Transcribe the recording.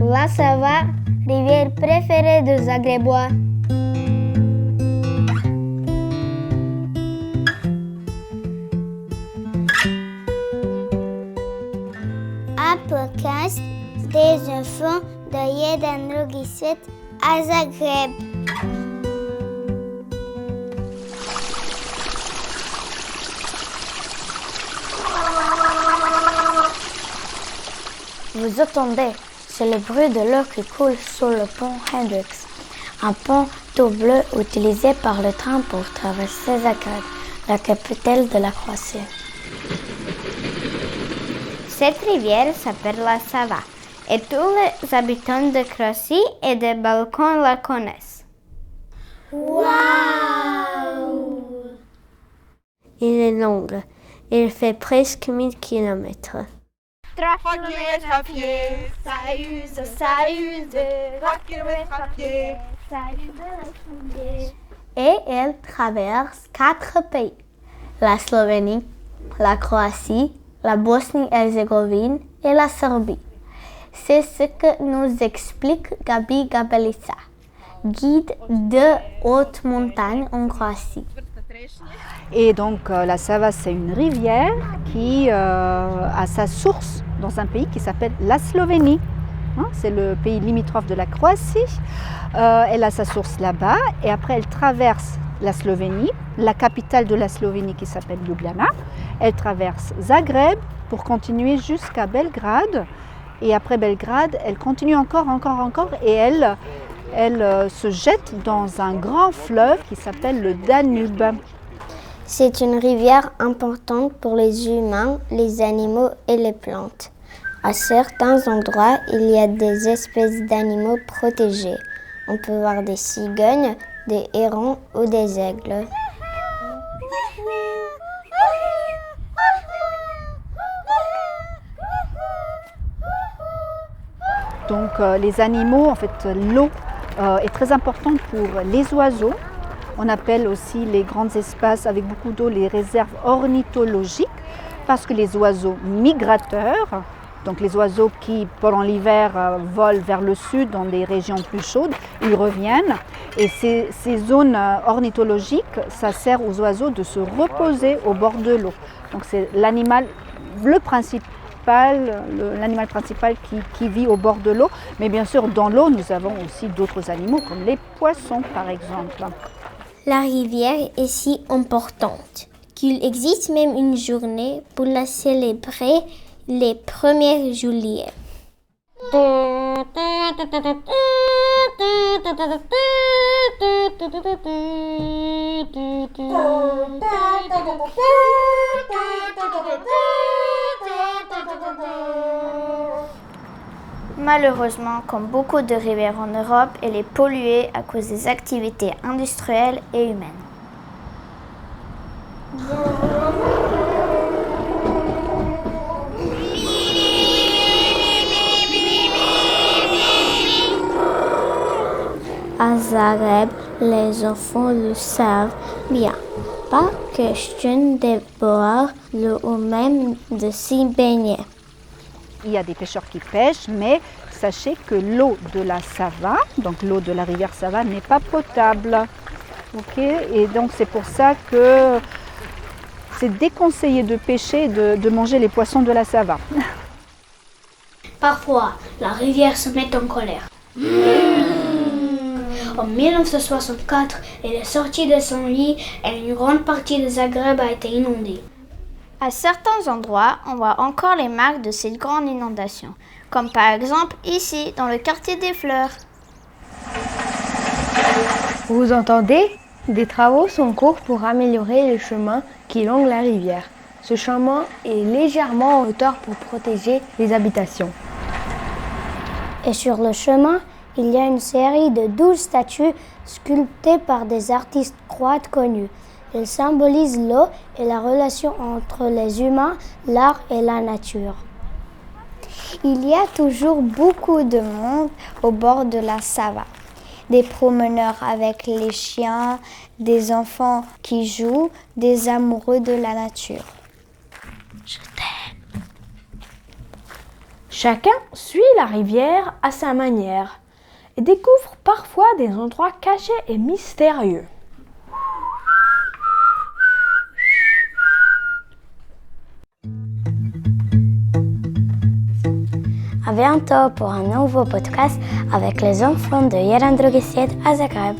La Sava, rivière préférée des Zagrébois. Un podcast des enfants de jeden drugi svet à Zagreb. Vous entendez, c'est le bruit de l'eau qui coule sur le pont Hendrix, un pont tout bleu utilisé par le train pour traverser Zagreb, la capitale de la Croatie. Cette rivière s'appelle la Sava et tous les habitants de Croatie et de Balkans la connaissent. Waouh! Il est long, il fait presque 1000 km. Et elle traverse 4 pays, la Slovénie, la Croatie, la Bosnie-Herzégovine et la Serbie. C'est ce que nous explique Gabi Gabelica, guide de haute montagne en Croatie. Et donc la Sava, c'est une rivière qui a sa source dans un pays qui s'appelle la Slovénie. C'est le pays limitrophe de la Croatie. Elle a sa source là-bas et après elle traverse la Slovénie, la capitale de la Slovénie qui s'appelle Ljubljana. Elle traverse Zagreb pour continuer jusqu'à Belgrade. Et après Belgrade, elle continue encore et elle se jette dans un grand fleuve qui s'appelle le Danube. C'est une rivière importante pour les humains, les animaux et les plantes. À certains endroits, il y a des espèces d'animaux protégés. On peut voir des cigognes, des hérons ou des aigles. Donc les animaux, en fait, l'eau est très importante pour les oiseaux. On appelle aussi les grands espaces avec beaucoup d'eau les réserves ornithologiques parce que les oiseaux migrateurs, donc les oiseaux qui pendant l'hiver volent vers le sud dans des régions plus chaudes, ils reviennent et ces zones ornithologiques, ça sert aux oiseaux de se reposer au bord de l'eau. Donc c'est l'animal principal qui vit au bord de l'eau, mais bien sûr dans l'eau nous avons aussi d'autres animaux comme les poissons par exemple. La rivière est si importante qu'il existe même une journée pour la célébrer les 1er juillet. Malheureusement, comme beaucoup de rivières en Europe, elle est polluée à cause des activités industrielles et humaines. À Zagreb, les enfants le savent bien. Pas question de boire l'eau ou même de s'y baigner. Il y a des pêcheurs qui pêchent, mais sachez que l'eau de la Sava, donc l'eau de la rivière Sava, n'est pas potable. Et donc c'est pour ça que c'est déconseillé de pêcher et de manger les poissons de la Sava. Parfois, la rivière se met en colère. En 1964, elle est sortie de son lit et une grande partie de Zagreb a été inondée. À certains endroits, on voit encore les marques de cette grande inondation, comme par exemple ici, dans le quartier des Fleurs. Vous entendez ? Des travaux sont en cours pour améliorer le chemin qui longe la rivière. Ce chemin est légèrement en hauteur pour protéger les habitations. Et sur le chemin, il y a une série de 12 statues sculptées par des artistes croates connus. Elles symbolisent l'eau et la relation entre les humains, l'art et la nature. Il y a toujours beaucoup de monde au bord de la Sava. Des promeneurs avec les chiens, des enfants qui jouent, des amoureux de la nature. Je Chacun suit la rivière à sa manière et découvre parfois des endroits cachés et mystérieux. À bientôt pour un nouveau podcast avec les enfants de Jeran Drogiciet à Zagreb.